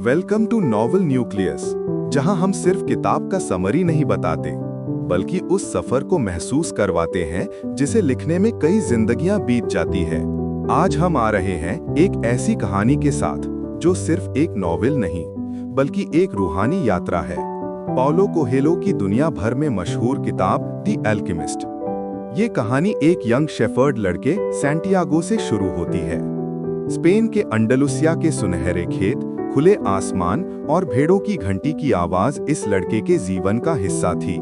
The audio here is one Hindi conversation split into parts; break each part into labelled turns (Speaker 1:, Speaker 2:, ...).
Speaker 1: वेलकम टू नॉवल न्यूक्लियस, जहां हम सिर्फ किताब का समरी नहीं बताते बल्कि उस सफर को महसूस करवाते हैं जिसे लिखने में कई जिंदगियां बीत जाती है। आज हम आ रहे हैं एक ऐसी कहानी के साथ जो सिर्फ एक नॉवेल नहीं बल्कि एक रूहानी यात्रा है। पाउलो कोएल्हो की दुनिया भर में मशहूर किताब द एल्केमिस्ट। ये कहानी एक यंग शेफर्ड लड़के सैंटियागो से शुरू होती है। स्पेन के अंडलुसिया के सुनहरे खेत, खुले आसमान और भेड़ों की घंटी की आवाज इस लड़के के जीवन का हिस्सा थी।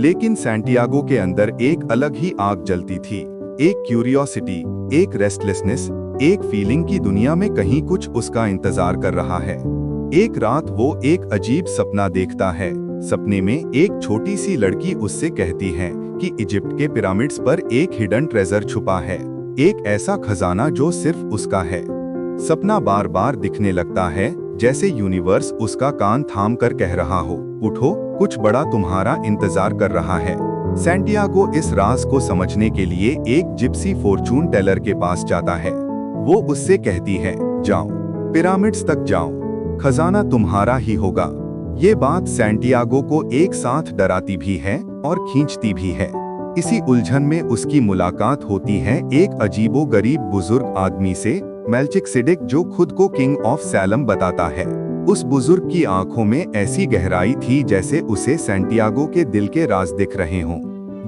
Speaker 1: लेकिन सैंटियागो के अंदर एक अलग ही आग जलती थी, एक क्यूरियोसिटी, एक रेस्टलेसनेस, एक फीलिंग की दुनिया में कहीं कुछ उसका इंतजार कर रहा है। एक रात वो एक अजीब सपना देखता है। सपने में एक छोटी सी लड़की उससे कहती है कि इजिप्ट के पिरामिड्स पर एक हिडन ट्रेजर छुपा है, एक ऐसा खजाना जो सिर्फ उसका है। सपना बार बार दिखने लगता है, जैसे यूनिवर्स उसका कान थाम कर कह रहा हो, उठो, कुछ बड़ा तुम्हारा इंतजार कर रहा है। सैंटियागो इस राज को समझने के लिए एक जिप्सी फॉर्चून टेलर के पास जाता है। वो उससे कहती है, जाओ, पिरामिड्स तक जाओ, खजाना तुम्हारा ही होगा। ये बात सैंटियागो को एक साथ डराती भी है और खींचती भी है। इसी उलझन में उसकी मुलाकात होती है एक अजीबोगरीब बुजुर्ग आदमी से, मेल्किसेडेक, जो खुद को किंग ऑफ सैलम बताता है। उस बुजुर्ग की आंखों में ऐसी गहराई थी जैसे उसे सैंटियागो के दिल के राज दिख रहे हों।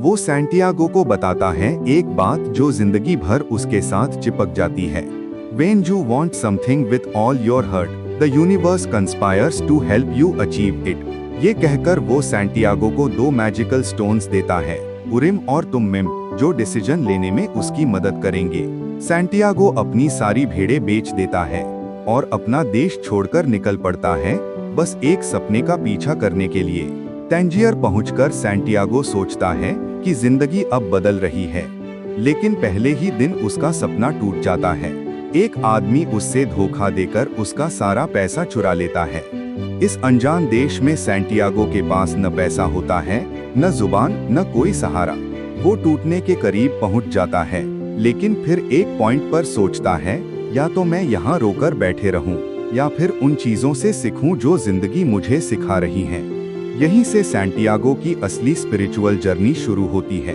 Speaker 1: वो सैंटियागो को बताता है एक बात जो जिंदगी भर उसके साथ चिपक जाती है। When you want something with all your heart, the universe conspires to help you achieve it। ये कहकर वो सैंटियागो को 2 मैजिकल स्टोन्स देता है, उरिम और तुम्मिम, जो डिसीजन लेने में उसकी मदद करेंगे। सैंटियागो अपनी सारी भेड़ें बेच देता है और अपना देश छोड़कर निकल पड़ता है, बस एक सपने का पीछा करने के लिए। तंजियर पहुंचकर सैंटियागो सोचता है कि जिंदगी अब बदल रही है, लेकिन पहले ही दिन उसका सपना टूट जाता है। एक आदमी उससे धोखा देकर उसका सारा पैसा चुरा लेता है। इस अनजान देश में सैंटियागो के पास न पैसा होता है, न जुबान, न कोई सहारा। वो टूटने के करीब पहुंच जाता है, लेकिन फिर एक पॉइंट पर सोचता है, या तो मैं यहाँ रोकर बैठे रहूं, या फिर उन चीजों से सीखूं जो जिंदगी मुझे सिखा रही हैं। यहीं से सैंटियागो की असली स्पिरिचुअल जर्नी शुरू होती है।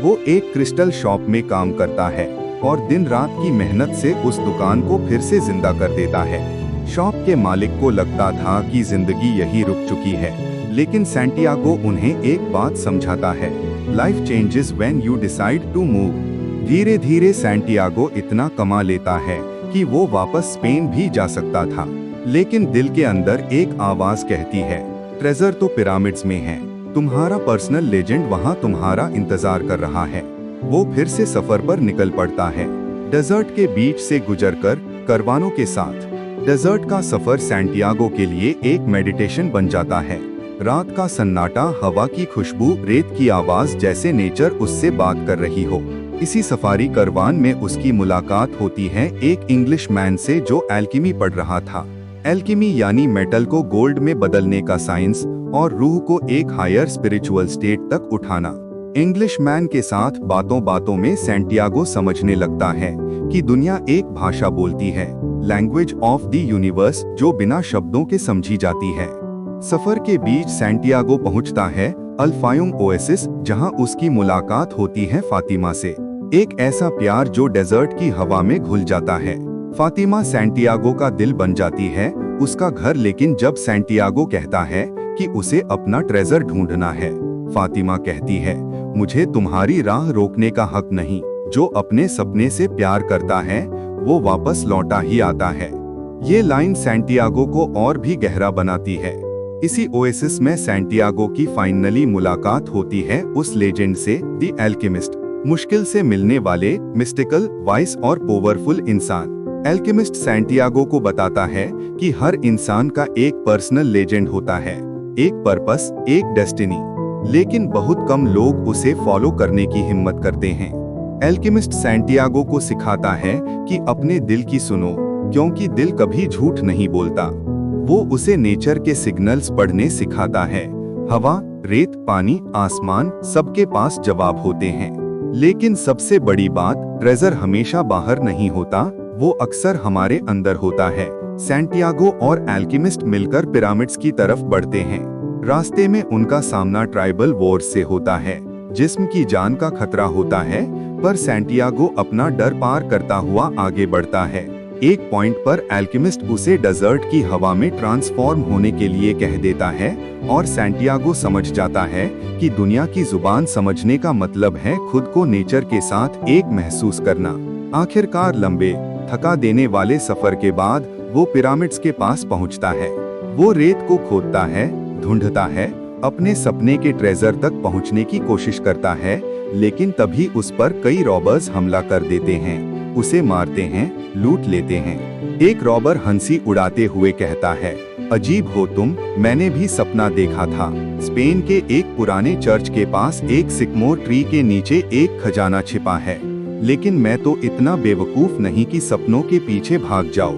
Speaker 1: वो एक क्रिस्टल शॉप में काम करता है और दिन रात की मेहनत से उस दुकान को फिर से जिंदा कर देता है। शॉप के मालिक को लगता था कि जिंदगी यही रुक चुकी है, लेकिन सैंटियागो उन्हें एक बात समझाता है, life changes when you decide to move. धीरे धीरे सैंटियागो इतना कमा लेता है कि वो वापस स्पेन भी जा सकता था, लेकिन दिल के अंदर एक आवाज कहती है, ट्रेजर तो पिरामिड्स में है, तुम्हारा पर्सनल लेजेंड वहाँ तुम्हारा इंतजार कर रहा है। वो फिर से सफर पर निकल पड़ता है, डेजर्ट के बीच से गुजरकर करवानों के साथ। डेजर्ट का सफर सैंटियागो के लिए एक मेडिटेशन बन जाता है। रात का सन्नाटा, हवा की खुशबू, रेत की आवाज, जैसे नेचर उससे बात कर रही हो। इसी सफारी करवान में उसकी मुलाकात होती है एक इंग्लिश मैन से जो एल्केमी पढ़ रहा था। एल्केमी यानी मेटल को गोल्ड में बदलने का साइंस और रूह को एक हायर स्पिरिचुअल स्टेट तक उठाना। इंग्लिश मैन के साथ बातों बातों में सैंटियागो समझने लगता है कि दुनिया एक भाषा बोलती है, लैंग्वेज ऑफ द यूनिवर्स, जो बिना शब्दों के समझी जाती है। सफर के बीच सैंटियागो पहुंचता है अल-फायूम ओएसिस, जहां उसकी मुलाकात होती है फातिमा से। एक ऐसा प्यार जो डेजर्ट की हवा में घुल जाता है। फातिमा सैंटियागो का दिल बन जाती है, उसका घर। लेकिन जब सैंटियागो कहता है कि उसे अपना ट्रेजर ढूंढना है, फातिमा कहती है, मुझे तुम्हारी राह रोकने का हक नहीं। जो अपने सपने से प्यार करता है वो वापस लौटा ही आता है। ये लाइन सैंटियागो को और भी गहरा बनाती है। इसी ओएसिस में सैंटियागो की फाइनली मुलाकात होती है उस लेजेंड से, द एल्केमिस्ट, मुश्किल से मिलने वाले, मिस्टिकल, वाइस और पावरफुल इंसान। एल्केमिस्ट सैंटियागो को बताता है कि हर इंसान का एक पर्सनल लेजेंड होता है, एक पर्पस, एक डेस्टिनी, लेकिन बहुत कम लोग उसे फॉलो करने की हिम्मत करते हैं। एल्केमिस्ट सैंटियागो को सिखाता है कि अपने दिल की सुनो, क्योंकि दिल कभी झूठ नहीं बोलता। वो उसे नेचर के सिग्नल्स पढ़ने सिखाता है। हवा, रेत, पानी, आसमान, सबके पास जवाब होते हैं। लेकिन सबसे बड़ी बात, ट्रेजर हमेशा बाहर नहीं होता, वो अक्सर हमारे अंदर होता है। सैंटियागो और एल्केमिस्ट मिलकर पिरामिड्स की तरफ बढ़ते हैं। रास्ते में उनका सामना ट्राइबल वॉर्स से होता है, जिस्म की जान का खतरा होता है, पर सैंटियागो अपना डर पार करता हुआ आगे बढ़ता है। एक पॉइंट पर एल्केमिस्ट उसे डेजर्ट की हवा में ट्रांसफॉर्म होने के लिए कह देता है और सैंटियागो समझ जाता है कि दुनिया की जुबान समझने का मतलब है खुद को नेचर के साथ एक महसूस करना। आखिरकार लंबे, थका देने वाले सफर के बाद वो पिरामिड्स के पास पहुंचता है। वो रेत को खोदता है, ढूंढता है, अपने सपने के ट्रेजर तक पहुंचने की कोशिश करता है, लेकिन तभी उस पर कई रॉबर्स हमला कर देते हैं, उसे मारते हैं, लूट लेते हैं। एक रॉबर हंसी उड़ाते हुए कहता है, अजीब हो तुम, मैंने भी सपना देखा था। स्पेन के एक पुराने चर्च के पास एक सिकमोर ट्री के नीचे एक खजाना छिपा है, लेकिन मैं तो इतना बेवकूफ नहीं कि सपनों के पीछे भाग जाओ।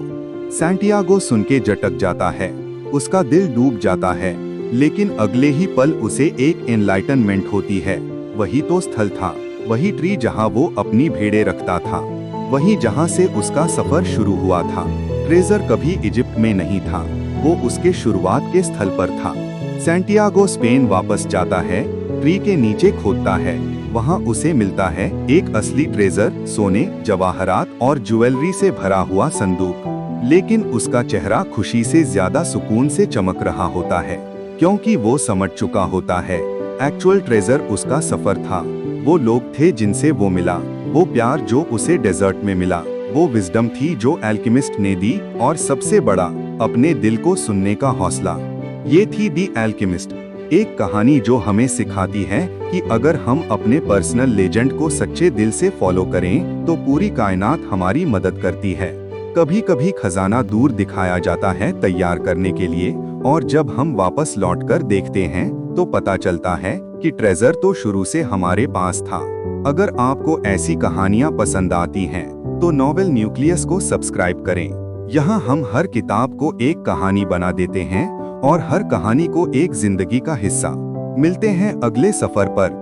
Speaker 1: सैंटियागो सुन के झटक जाता है, उसका दिल डूब जाता है, लेकिन अगले ही पल उसे एक एनलाइटनमेंट होती है। वही तो स्थल था, वही ट्री जहाँ वो अपनी भेड़ें रखता था, वही जहाँ से उसका सफर शुरू हुआ था। ट्रेजर कभी इजिप्ट में नहीं था, वो उसके शुरुआत के स्थल पर था। सैंटियागो स्पेन वापस जाता है, ट्री के नीचे खोदता है, वहाँ उसे मिलता है एक असली ट्रेजर, सोने, जवाहरात और ज्वेलरी से भरा हुआ संदूक। लेकिन उसका चेहरा खुशी से ज्यादा सुकून से चमक रहा होता है, क्योंकि वो समझ चुका होता है एक्चुअल ट्रेजर उसका सफर था। वो लोग थे जिनसे वो मिला, वो प्यार जो उसे डेजर्ट में मिला, वो विजडम थी जो एल्केमिस्ट ने दी, और सबसे बड़ा, अपने दिल को सुनने का हौसला। ये थी दी एल्केमिस्ट, एक कहानी जो हमें सिखाती है कि अगर हम अपने पर्सनल लेजेंड को सच्चे दिल से फॉलो करें तो पूरी कायनात हमारी मदद करती है। कभी कभी खजाना दूर दिखाया जाता है तैयार करने के लिए, और जब हम वापस लौटकर देखते हैं तो पता चलता है कि ट्रेजर तो शुरू से हमारे पास था। अगर आपको ऐसी कहानियां पसंद आती हैं तो नॉवेल न्यूक्लियस को सब्सक्राइब करें। यहाँ हम हर किताब को एक कहानी बना देते हैं और हर कहानी को एक जिंदगी का हिस्सा। मिलते हैं अगले सफर पर।